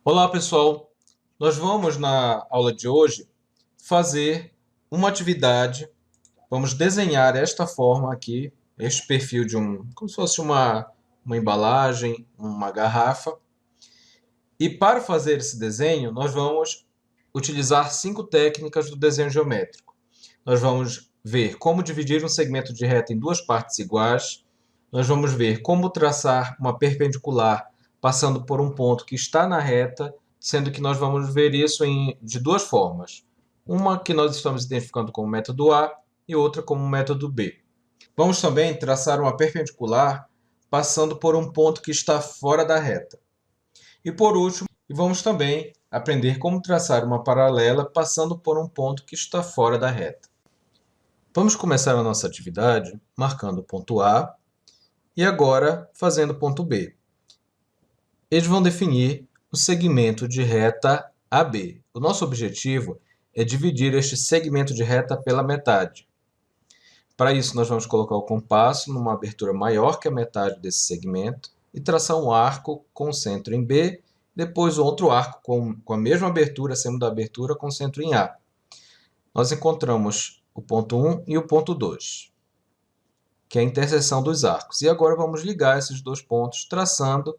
Olá, pessoal! Nós vamos, na aula de hoje, fazer uma atividade. Vamos desenhar esta forma aqui, este perfil de como se fosse uma embalagem, uma garrafa. E para fazer esse desenho, nós vamos utilizar 5 técnicas do desenho geométrico. Nós vamos ver como dividir um segmento de reta em duas partes iguais. Nós vamos ver como traçar uma perpendicular passando por um ponto que está na reta, sendo que nós vamos ver isso de duas formas. Uma que nós estamos identificando como método A e outra como método B. Vamos também traçar uma perpendicular passando por um ponto que está fora da reta. E por último, vamos também aprender como traçar uma paralela passando por um ponto que está fora da reta. Vamos começar a nossa atividade marcando o ponto A e agora fazendo o ponto B. Eles vão definir o segmento de reta AB. O nosso objetivo é dividir este segmento de reta pela metade. Para isso, nós vamos colocar o compasso numa abertura maior que a metade desse segmento e traçar um arco com centro em B, depois outro arco com a mesma abertura, sem mudar a abertura, com centro em A. Nós encontramos o ponto 1 e o ponto 2, que é a interseção dos arcos. E agora vamos ligar esses dois pontos, traçando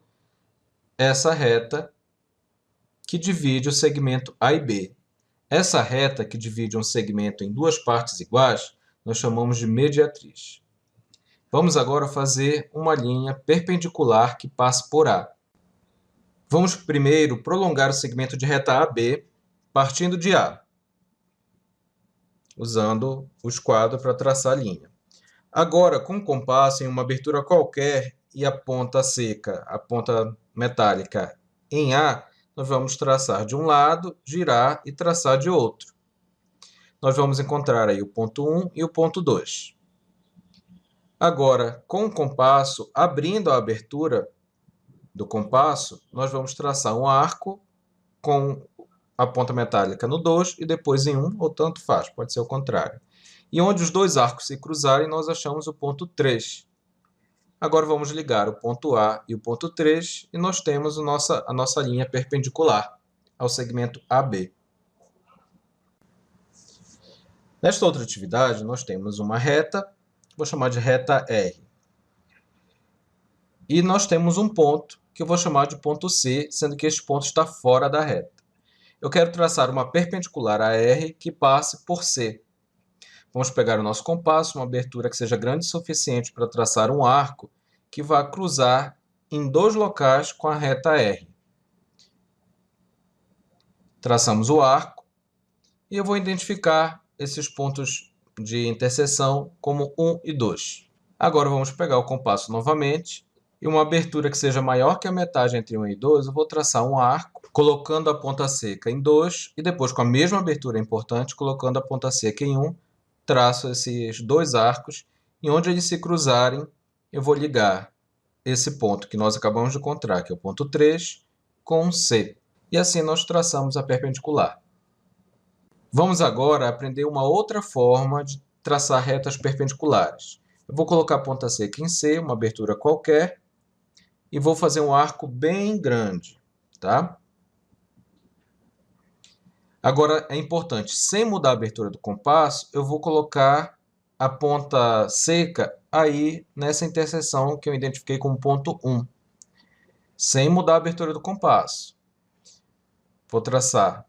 essa reta que divide o segmento A e B. Essa reta que divide um segmento em duas partes iguais, nós chamamos de mediatriz. Vamos agora fazer uma linha perpendicular que passe por A. Vamos primeiro prolongar o segmento de reta AB, partindo de A, usando o esquadro para traçar a linha. Agora, com o compasso em uma abertura qualquer e a ponta seca, a ponta metálica em A, nós vamos traçar de um lado, girar e traçar de outro. Nós vamos encontrar aí o ponto 1 e o ponto 2. Agora, com o compasso, abrindo a abertura do compasso, nós vamos traçar um arco com a ponta metálica no 2 e depois em 1, ou tanto faz, pode ser o contrário. E onde os dois arcos se cruzarem, nós achamos o ponto 3. Agora vamos ligar o ponto A e o ponto 3 e nós temos a nossa linha perpendicular ao segmento AB. Nesta outra atividade, nós temos uma reta, vou chamar de reta R. E nós temos um ponto, que eu vou chamar de ponto C, sendo que este ponto está fora da reta. Eu quero traçar uma perpendicular a R que passe por C. Vamos pegar o nosso compasso, uma abertura que seja grande o suficiente para traçar um arco que vá cruzar em dois locais com a reta R. Traçamos o arco e eu vou identificar esses pontos de interseção como 1 e 2. Agora vamos pegar o compasso novamente e uma abertura que seja maior que a metade entre 1 e 2, eu vou traçar um arco, colocando a ponta seca em 2 e depois com a mesma abertura importante, colocando a ponta seca em 1, traço esses dois arcos e onde eles se cruzarem, eu vou ligar esse ponto que nós acabamos de encontrar, que é o ponto 3, com C. E assim nós traçamos a perpendicular. Vamos agora aprender uma outra forma de traçar retas perpendiculares. Eu vou colocar a ponta seca em C, uma abertura qualquer, e vou fazer um arco bem grande, tá? Agora, é importante, sem mudar a abertura do compasso, eu vou colocar a ponta seca aí nessa interseção que eu identifiquei como ponto 1, sem mudar a abertura do compasso. Vou traçar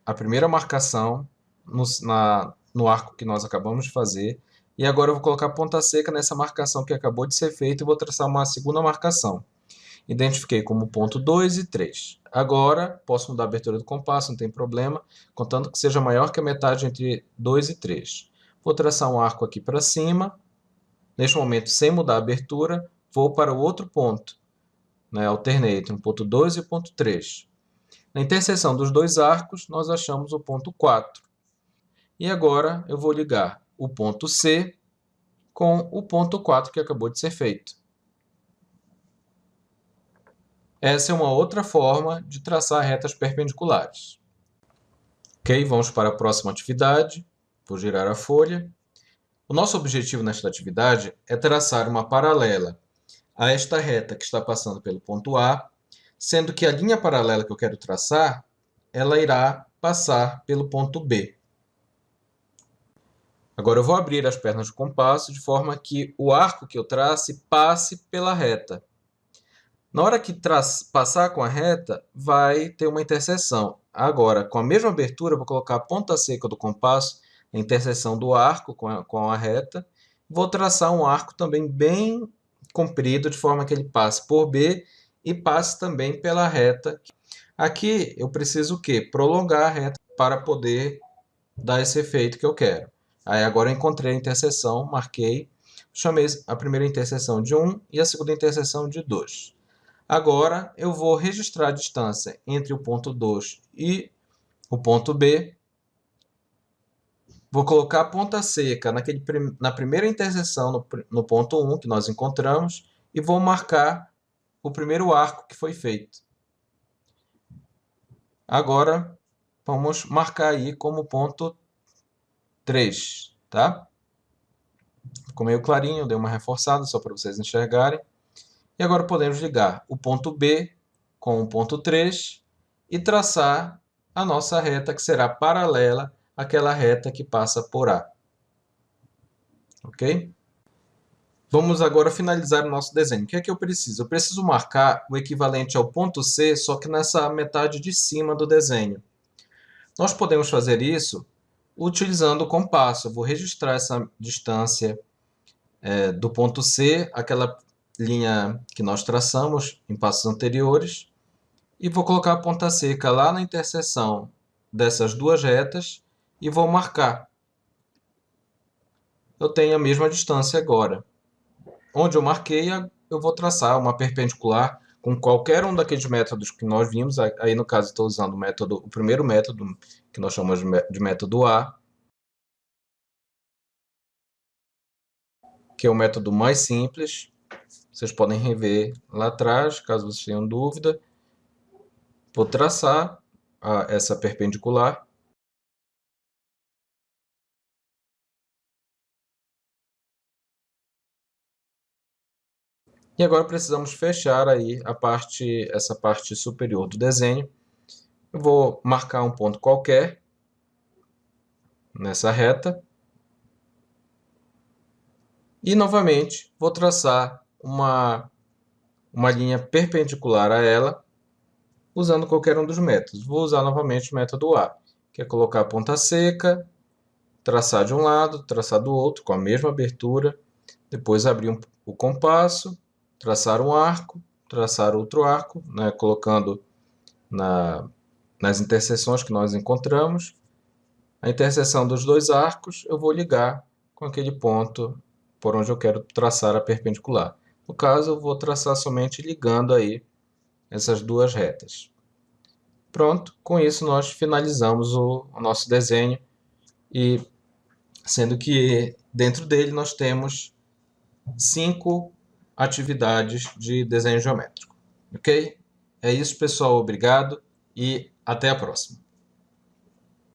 a primeira marcação no arco que nós acabamos de fazer, e agora eu vou colocar a ponta seca nessa marcação que acabou de ser feita e vou traçar uma segunda marcação. Identifiquei como ponto 2 e 3. Agora, posso mudar a abertura do compasso, não tem problema, contanto que seja maior que a metade entre 2 e 3. Vou traçar um arco aqui para cima. Neste momento, sem mudar a abertura, vou para o outro ponto. Alternei entre o ponto 2 e o ponto 3. Na interseção dos dois arcos, nós achamos o ponto 4. E agora eu vou ligar o ponto C com o ponto 4 que acabou de ser feito. Essa é uma outra forma de traçar retas perpendiculares. Ok, vamos para a próxima atividade. Vou girar a folha. O nosso objetivo nesta atividade é traçar uma paralela a esta reta que está passando pelo ponto A, sendo que a linha paralela que eu quero traçar, ela irá passar pelo ponto B. Agora eu vou abrir as pernas do compasso de forma que o arco que eu trace passe pela reta. Na hora que passar com a reta, vai ter uma interseção. Agora, com a mesma abertura, eu vou colocar a ponta seca do compasso na interseção do arco com a reta. Vou traçar um arco também bem comprido, de forma que ele passe por B e passe também pela reta. Aqui eu preciso o quê? Prolongar a reta para poder dar esse efeito que eu quero. Aí agora eu encontrei a interseção, marquei, chamei a primeira interseção de 1 e a segunda interseção de 2. Agora eu vou registrar a distância entre o ponto 2 e o ponto B. Vou colocar a ponta seca na primeira interseção no ponto 1 que nós encontramos e vou marcar o primeiro arco que foi feito. Agora vamos marcar aí como ponto 3, tá? Ficou meio clarinho, dei uma reforçada só para vocês enxergarem. E agora podemos ligar o ponto B com o ponto 3 e traçar a nossa reta que será paralela àquela reta que passa por A. Ok? Vamos agora finalizar o nosso desenho. O que é que eu preciso? Eu preciso marcar o equivalente ao ponto C, só que nessa metade de cima do desenho. Nós podemos fazer isso utilizando o compasso. Eu vou registrar essa distância do ponto C, aquela linha que nós traçamos em passos anteriores, e vou colocar a ponta seca lá na interseção dessas duas retas e vou marcar. Eu tenho a mesma distância agora. Onde eu marquei, eu vou traçar uma perpendicular com qualquer um daqueles métodos que nós vimos. Aí, no caso, estou usando o primeiro método, que nós chamamos de método A, que é o método mais simples. Vocês podem rever lá atrás, caso vocês tenham dúvida. Vou traçar essa perpendicular. E agora precisamos fechar aí essa parte superior do desenho. Eu vou marcar um ponto qualquer nessa reta. E novamente vou traçar uma linha perpendicular a ela, usando qualquer um dos métodos. Vou usar novamente o método A, que é colocar a ponta seca, traçar de um lado, traçar do outro, com a mesma abertura, depois abrir o compasso, traçar um arco, traçar outro arco, né, colocando nas interseções que nós encontramos. A interseção dos dois arcos eu vou ligar com aquele ponto por onde eu quero traçar a perpendicular. No caso, eu vou traçar somente ligando aí essas duas retas. Pronto, com isso nós finalizamos o nosso desenho, e sendo que dentro dele nós temos 5 atividades de desenho geométrico. Ok? É isso, pessoal. Obrigado e até a próxima.